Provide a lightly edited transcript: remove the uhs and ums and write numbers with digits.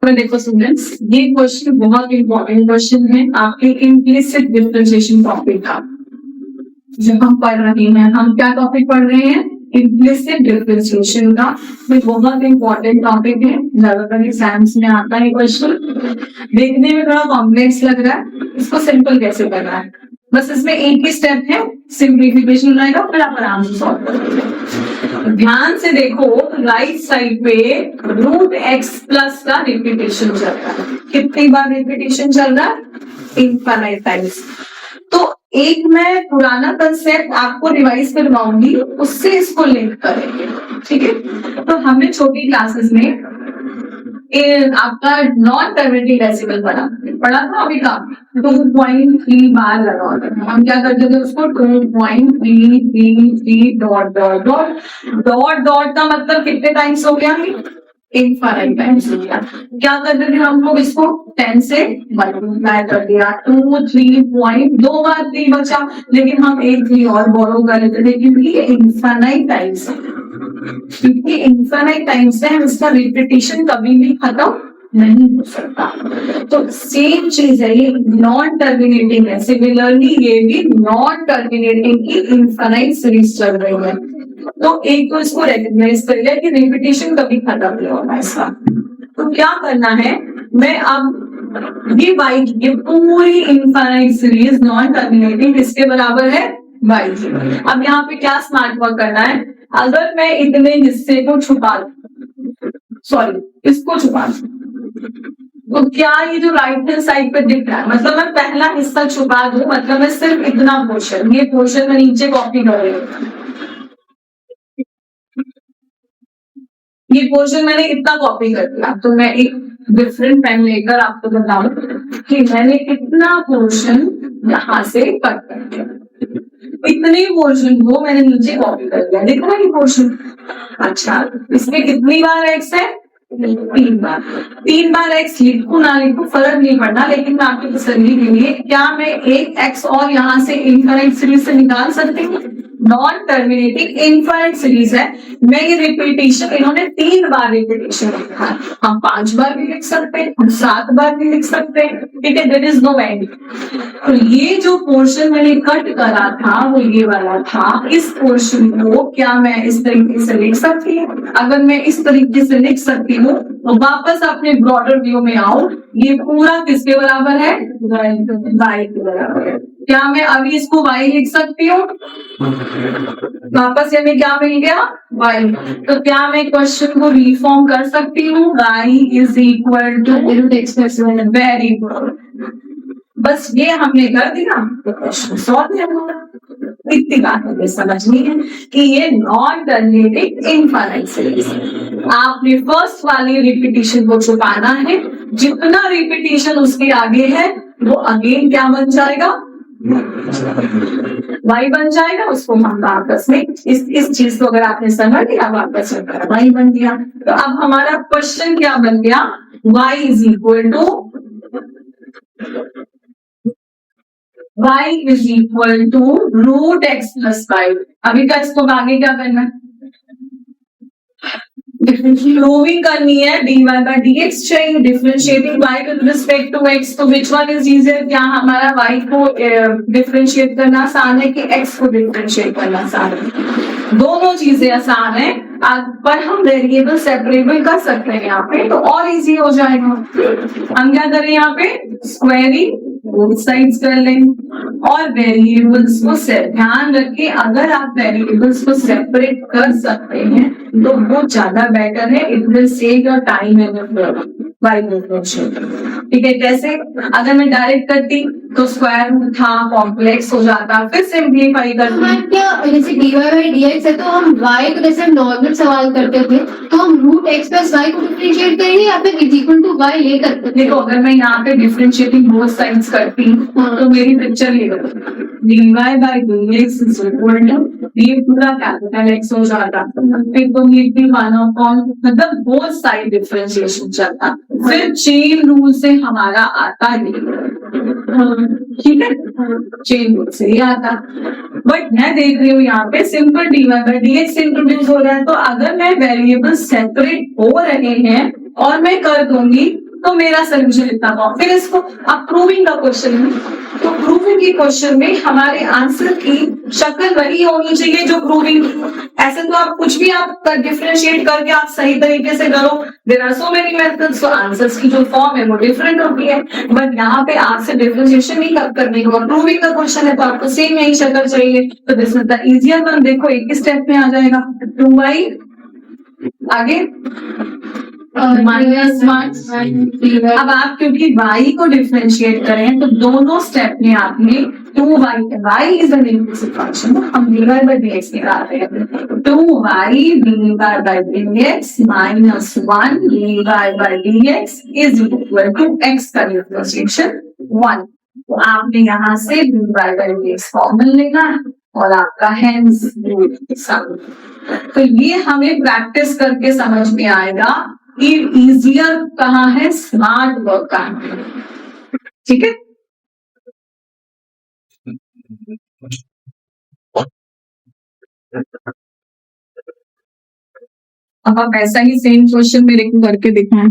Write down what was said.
तो देखो स्टूडेंट्स, ये क्वेश्चन बहुत इंपॉर्टेंट क्वेश्चन है आपके इम्प्लिसिट डिफरेंशिएशन टॉपिक का। जब हम पढ़ रहे हैं, हम क्या टॉपिक पढ़ रहे हैं? इम्प्लिसिट डिफरेंशिएशन का। ये बहुत इंपॉर्टेंट टॉपिक है, ज्यादातर एग्जाम्स में आता है क्वेश्चन। देखने में थोड़ा कॉम्प्लेक्स लग रहा है, इसको सिंपल कैसे करना है? बस इसमें एक ही स्टेप है, सिंप्लीफिकेशन रहेगा, फिर आप आराम से सॉल्व करोगे। ध्यान से देखो, राइट साइड पे रूट एक्स प्लस का रिपीटेशन चल रहा है। कितनी बार रिपीटेशन चल रहा है? Infinite times. तो एक मैं पुराना कंसेप्ट आपको रिवाइज करवाऊंगी, उससे इसको लिंक करेंगे, ठीक है? तो हमने छोटी क्लासेस में आपका नॉन टर्मिनेटिंग डेसिमल पढ़ा था अभी का 2.3 बार लगा होता है। हम क्या करते थे उसको 2.333 dot dot dot dot dot का मतलब कितने टाइम्स हो गया? इनफाइनाइट टाइम्स हो गया। क्या करते थे हम लोग? इसको 10 से मल्टीप्लाई कर दिया, 2 3 पॉइंट 2 बार 3 बचा, लेकिन हम एक 3 और बोरो कर लेते थे क्योंकि ये इनफाइनाइट टाइम्स है। क्योंकि इनफाइनाइट टाइम्स है, इसका रिपीटेशन कभी भी खत्म नहीं हो सकता। तो सेम चीज है, ये नॉन टर्मिनेटिंग है। सिमिलरली ये भी नॉन टर्मिनेटिंग की इनफाइनाइट सीरीज चल रही है। तो एक तो इसको रिकॉग्नाइज कर लिया कि रिपीटेशन कभी खत्म नहीं होगा इसका। तो क्या करना है, मैं अब ये y की पूरी इनफाइनाइट सीरीज नॉन टर्मिनेटिंग इसके बराबर है y। अब यहाँ पे क्या स्मार्ट वर्क करना है? अगर मैं इतने हिस्से को छुपा दूं, सॉरी इसको छुपा दूं, तो क्या ये जो राइट हैंड साइड पे दिख रहा है, मतलब मैं पहला हिस्सा छुपा दूं, मतलब मैं सिर्फ इतना पोर्शन, ये पोर्शन मैं नीचे कॉपी कर रही हूँ। ये पोर्शन मैंने इतना कॉपी कर दिया, तो मैं एक डिफरेंट पेन लेकर आपको बताऊं कि मैंने इतना पोर्शन यहाँ से कट कर दिया। इतने पोर्शन को मैंने नीचे कॉपी कर दिया, देखो ना ये पोर्शन। अच्छा, इसमें कितनी बार एक्स है? 3 बार। 3 बार एक्स लिखूं ना लिखूं फर्क नहीं पड़ना, लेकिन मैं आपकी तसल्ली के लिए, क्या मैं एक एक्स और यहाँ से इनफाइनाइट सीरीज से निकाल सकती हूँ? नॉन टर्मिनेटिंग इनफाइनाइट सीरीज है। मैं ये रिपीटेशन, इन्होंने 3 बार रिपीटेशन लिखा है, हम 5 बार भी लिख सकते हैं, हम 7 बार भी लिख सकते हैं, ठीक है? There is no end. तो ये जो पोर्शन मैंने कट करा था वो ये वाला था। इस पोर्शन को क्या मैं इस तरीके से लिख सकती हूँ? अगर मैं इस तरीके से लिख सकती हूँ तो वापस अपने ब्रॉडर व्यू में आओ, ये पूरा किसके बराबर है? y के बराबर है। क्या मैं अभी इसको y लिख सकती हूँ? वापस हमें क्या मिल गया? y। तो क्या मैं क्वेश्चन को रिफॉर्म कर सकती हूँ? y is equal to expression. Very good, बस ये हमने कर दिया तो क्वेश्चन सॉल्व है हमारा। इतनी बात हमें समझनी है कि ये नॉन टर्मिनेटिंग इनफाइनाइट सीरीज है। आपने फर्स्ट वाली रिपीटेशन को छुपाना है, जितना रिपीटेशन उसके आगे है वो अगेन क्या बन जाएगा? y बन जाएगा। उसको हम वापस में इस चीज को अगर आपने समझ लिया, वापस में y बन गया। तो अब हमारा क्वेश्चन क्या बन गया? y is equal to y is equal to root x plus 5। अभी का इसको आगे क्या करना है? प्रूविंग करनी है, dy by dx चाहिए, differentiating y with respect to x। तो विच वन इज इजियर? क्या हमारा y को डिफरेंशिएट करना आसान है कि x को डिफरेंशिएट करना आसान है? दोनों चीजें आसान है, पर हम वेरिएबल सेपरेबल कर सकते हैं यहाँ पे, तो और इजी हो जाएगा। हम क्या करें यहाँ पे? स्क्वायरिंग बोथ साइड्स कर लें और वेरिएबल्स को ध्यान रखें, अगर आप वेरिएबल्स को सेपरेट कर सकते हैं तो वो ज्यादा बेटर है। It will save your time and ठीक है? कैसे? अगर मैं डायरेक्ट करती तो स्क्वायर रूट था, कॉम्प्लेक्स हो जाता, फिर सिंप्लीफाई करती। क्या जैसे dy by dx है तो हम y को जैसे नॉर्मल सवाल करते थे तो हम रूट x प्लस y को डिफरेंशिएट करेंगे या फिर इज इक्वल टू y ले करते थे? देखो, अगर मैं यहाँ पे डिफरेंशिएटिंग बोथ साइड्स करती तो मेरी पिक्चर ये dy by dx is equal to, ये पूरा कैपिटल x हो जाता, फिर तुम लिखती 1/, मतलब बोथ साइड डिफरेंशिएशन चलता, फिर चेन रूल से हमारा आता है, ठीक है? चेन रूल से ही आता। बट मैं देख रही हूँ यहाँ पे simple dy by dx introduce हो रहा है, तो अगर मैं वेरिएबल सेपरेट हो रहे हैं और मैं कर दूंगी तो मेरा सोल्यूशन इतना कॉम्प्लेक्स। फिर इसको अब प्रूविंग का क्वेश्चन है, तो प्रूविंग के क्वेश्चन में हमारे आंसर की शक्ल वही होनी चाहिए जो प्रूविंग। ऐसे तो आप कुछ भी आप डिफरेंशिएट करके आप सही तरीके से करो, there are so many methods, तो आंसर्स की जो फॉर्म है वो डिफरेंट होती है। बट यहाँ पे आपसे डिफरेंशिएशन नहीं करने को, प्रूविंग का क्वेश्चन है तो आपको सेम यही शक्ल चाहिए, तो this is the easier one. देखो एक ही स्टेप में आ जाएगा, 2y आगे -1। अब आप क्योंकि y को डिफरेंशिएट करें तो दोनों स्टेप में आपने 2y is an implicit function, हम dy by dx निकाल रहे हैं, 2y dy by dx -1 dy by dx is equal to x का डिफरेंशिएशन 1। तो आपने यहाँ से dy by dx कॉमन लेना है और आपका हैंस रूट सम। तो ये हमें प्रैक्टिस करके समझ में आएगा कि इजियर कहाँ है, स्मार्ट वर्क कहाँ है। ठीक है, अब आप ऐसा ही सेम क्वेश्चन मेरे को करके दिखाएं।